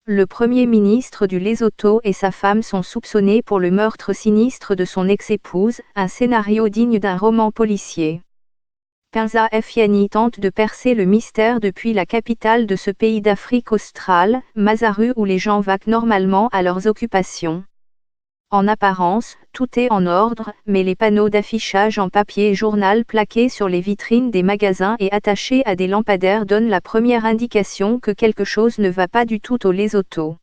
Le Premier ministre du Lesotho et sa femme sont soupçonnés pour le meurtre sinistre de son ex-épouse, un scénario digne d'un roman policier. Pinza Fiani tente de percer le mystère depuis la capitale de ce pays d'Afrique australe, Masaru, où les gens vaquent normalement à leurs occupations. En apparence, tout est en ordre, mais les panneaux d'affichage en papier journal plaqués sur les vitrines des magasins et attachés à des lampadaires donnent la première indication que quelque chose ne va pas du tout au Lesotho.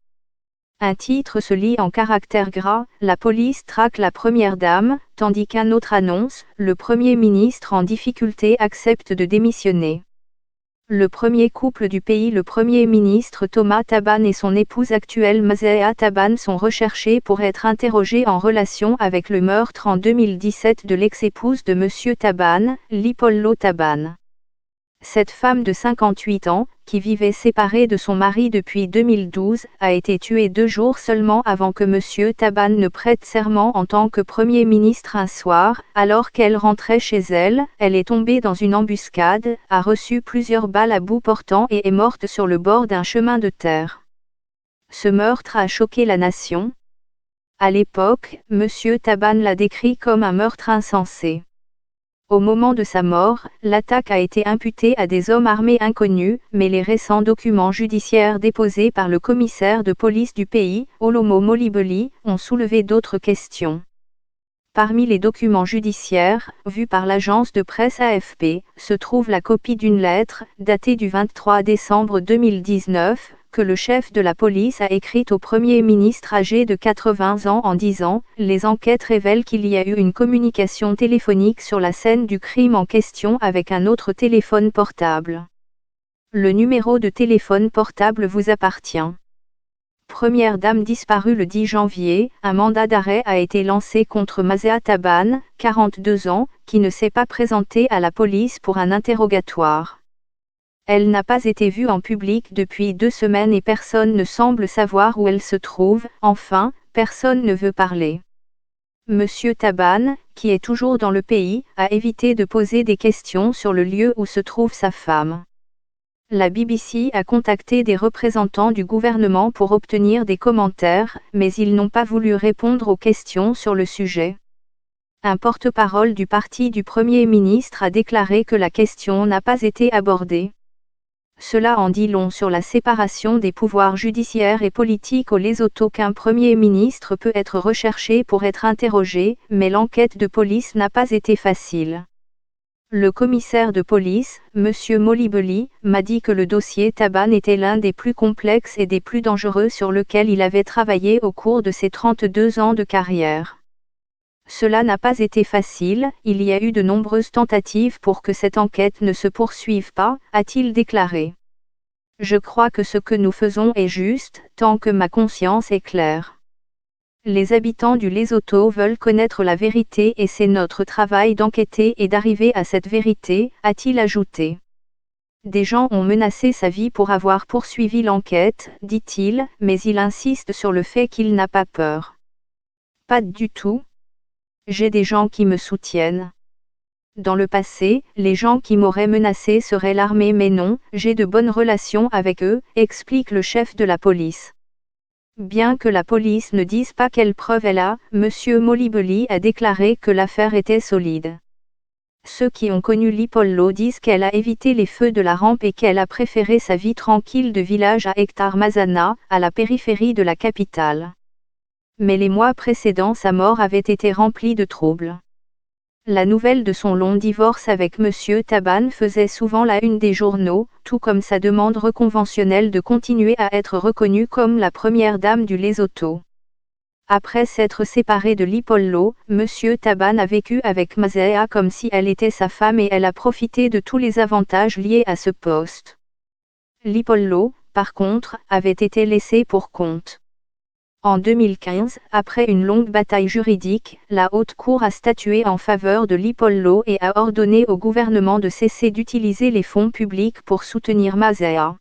Un titre se lit en caractères gras, la police traque la première dame, tandis qu'un autre annonce, le Premier ministre en difficulté accepte de démissionner. Le premier couple du pays, le Premier ministre Thomas Thabane et son épouse actuelle Mazea Thabane sont recherchés pour être interrogés en relation avec le meurtre en 2017 de l'ex-épouse de M. Thabane, Lipollo Thabane. Cette femme de 58 ans, qui vivait séparée de son mari depuis 2012, a été tuée 2 jours seulement avant que M. Thabane ne prête serment en tant que Premier ministre un soir. Alors qu'elle rentrait chez elle, elle est tombée dans une embuscade, a reçu plusieurs balles à bout portant et est morte sur le bord d'un chemin de terre. Ce meurtre a choqué la nation. À l'époque, M. Thabane l'a décrit comme un meurtre insensé. Au moment de sa mort, l'attaque a été imputée à des hommes armés inconnus, mais les récents documents judiciaires déposés par le commissaire de police du pays, Olomo Molibeli, ont soulevé d'autres questions. Parmi les documents judiciaires, vus par l'agence de presse AFP, se trouve la copie d'une lettre, datée du 23 décembre 2019, que le chef de la police a écrite au Premier ministre âgé de 80 ans en disant « Les enquêtes révèlent qu'il y a eu une communication téléphonique sur la scène du crime en question avec un autre téléphone portable. Le numéro de téléphone portable vous appartient. » Première dame disparue le 10 janvier, un mandat d'arrêt a été lancé contre Mazea Thabane, 42 ans, qui ne s'est pas présentée à la police pour un interrogatoire. Elle n'a pas été vue en public depuis 2 semaines et personne ne semble savoir où elle se trouve. Enfin, personne ne veut parler. Monsieur Thabane, qui est toujours dans le pays, a évité de poser des questions sur le lieu où se trouve sa femme. La BBC a contacté des représentants du gouvernement pour obtenir des commentaires, mais ils n'ont pas voulu répondre aux questions sur le sujet. Un porte-parole du parti du Premier ministre a déclaré que la question n'a pas été abordée. Cela en dit long sur la séparation des pouvoirs judiciaires et politiques au Lesotho qu'un Premier ministre peut être recherché pour être interrogé, mais l'enquête de police n'a pas été facile. Le commissaire de police, M. Molibeli, m'a dit que le dossier Thabane était l'un des plus complexes et des plus dangereux sur lequel il avait travaillé au cours de ses 32 ans de carrière. Cela n'a pas été facile, il y a eu de nombreuses tentatives pour que cette enquête ne se poursuive pas, a-t-il déclaré. Je crois que ce que nous faisons est juste, tant que ma conscience est claire. Les habitants du Lesotho veulent connaître la vérité et c'est notre travail d'enquêter et d'arriver à cette vérité, a-t-il ajouté. Des gens ont menacé sa vie pour avoir poursuivi l'enquête, dit-il, mais il insiste sur le fait qu'il n'a pas peur. Pas du tout. J'ai des gens qui me soutiennent. Dans le passé, les gens qui m'auraient menacé seraient l'armée mais non, j'ai de bonnes relations avec eux, explique le chef de la police. Bien que la police ne dise pas quelles preuves elle a, M. Molibeli a déclaré que l'affaire était solide. Ceux qui ont connu Lipollo disent qu'elle a évité les feux de la rampe et qu'elle a préféré sa vie tranquille de village à Hector Mazana, à la périphérie de la capitale. Mais les mois précédents sa mort avait été remplie de troubles. La nouvelle de son long divorce avec M. Thabane faisait souvent la une des journaux, tout comme sa demande reconventionnelle de continuer à être reconnue comme la première dame du Lesotho. Après s'être séparé de Lipollo, M. Thabane a vécu avec Mazea comme si elle était sa femme et elle a profité de tous les avantages liés à ce poste. Lipollo, par contre, avait été laissé pour compte. En 2015, après une longue bataille juridique, la Haute Cour a statué en faveur de Lipollo et a ordonné au gouvernement de cesser d'utiliser les fonds publics pour soutenir Mazea.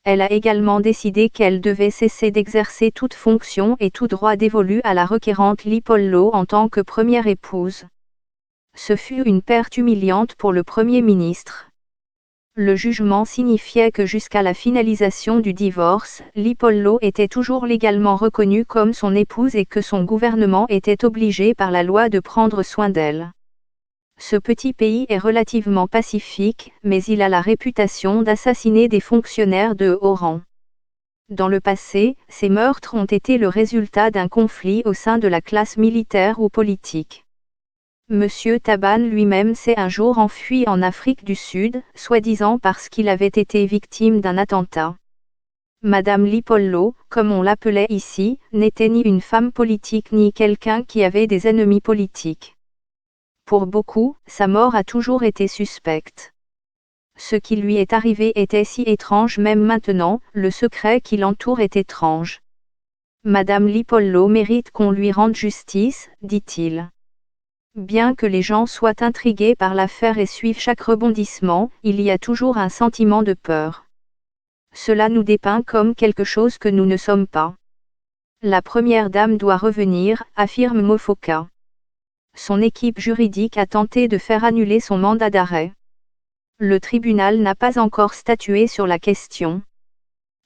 Elle a également décidé qu'elle devait cesser d'exercer toute fonction et tout droit dévolu à la requérante Lipollo en tant que première épouse. Ce fut une perte humiliante pour le Premier ministre. Le jugement signifiait que jusqu'à la finalisation du divorce, Lipollo était toujours légalement reconnue comme son épouse et que son gouvernement était obligé par la loi de prendre soin d'elle. Ce petit pays est relativement pacifique, mais il a la réputation d'assassiner des fonctionnaires de haut rang. Dans le passé, ces meurtres ont été le résultat d'un conflit au sein de la classe militaire ou politique. Monsieur Taban lui-même s'est un jour enfui en Afrique du Sud, soi-disant parce qu'il avait été victime d'un attentat. Madame Lipollo, comme on l'appelait ici, n'était ni une femme politique ni quelqu'un qui avait des ennemis politiques. Pour beaucoup, sa mort a toujours été suspecte. Ce qui lui est arrivé était si étrange même maintenant, le secret qui l'entoure est étrange. Madame Lipollo mérite qu'on lui rende justice, dit-il. Bien que les gens soient intrigués par l'affaire et suivent chaque rebondissement, il y a toujours un sentiment de peur. Cela nous dépeint comme quelque chose que nous ne sommes pas. La première dame doit revenir, affirme Mofoka. Son équipe juridique a tenté de faire annuler son mandat d'arrêt. Le tribunal n'a pas encore statué sur la question.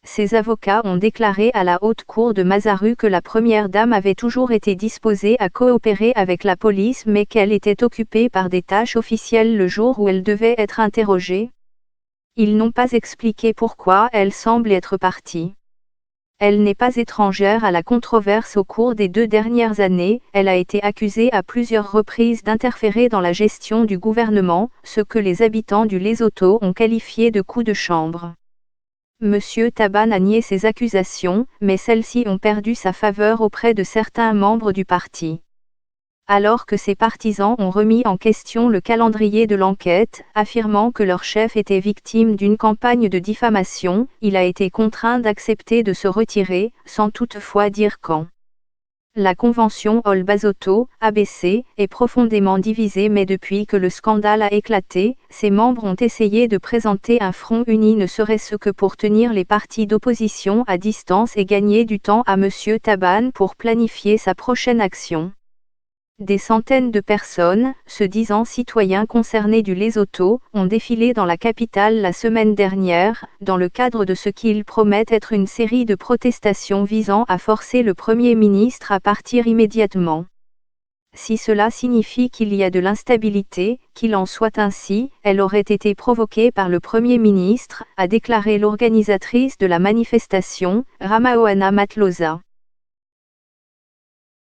Ses avocats ont déclaré à la haute cour de Masaru que la première dame avait toujours été disposée à coopérer avec la police mais qu'elle était occupée par des tâches officielles le jour où elle devait être interrogée. Ils n'ont pas expliqué pourquoi elle semble être partie. Elle n'est pas étrangère à la controverse au cours des 2 dernières années, elle a été accusée à plusieurs reprises d'interférer dans la gestion du gouvernement, ce que les habitants du Lesotho ont qualifié de coup de chambre. Monsieur Taban a nié ces accusations, mais celles-ci ont perdu sa faveur auprès de certains membres du parti. Alors que ses partisans ont remis en question le calendrier de l'enquête, affirmant que leur chef était victime d'une campagne de diffamation, il a été contraint d'accepter de se retirer, sans toutefois dire quand. La convention All Basotho, ABC, est profondément divisée mais depuis que le scandale a éclaté, ses membres ont essayé de présenter un front uni ne serait-ce que pour tenir les partis d'opposition à distance et gagner du temps à Monsieur Taban pour planifier sa prochaine action. Des centaines de personnes, se disant citoyens concernés du Lesotho, ont défilé dans la capitale la semaine dernière, dans le cadre de ce qu'ils promettent être une série de protestations visant à forcer le Premier ministre à partir immédiatement. Si cela signifie qu'il y a de l'instabilité, qu'il en soit ainsi, elle aurait été provoquée par le Premier ministre, a déclaré l'organisatrice de la manifestation, Ramaoana Matlosa.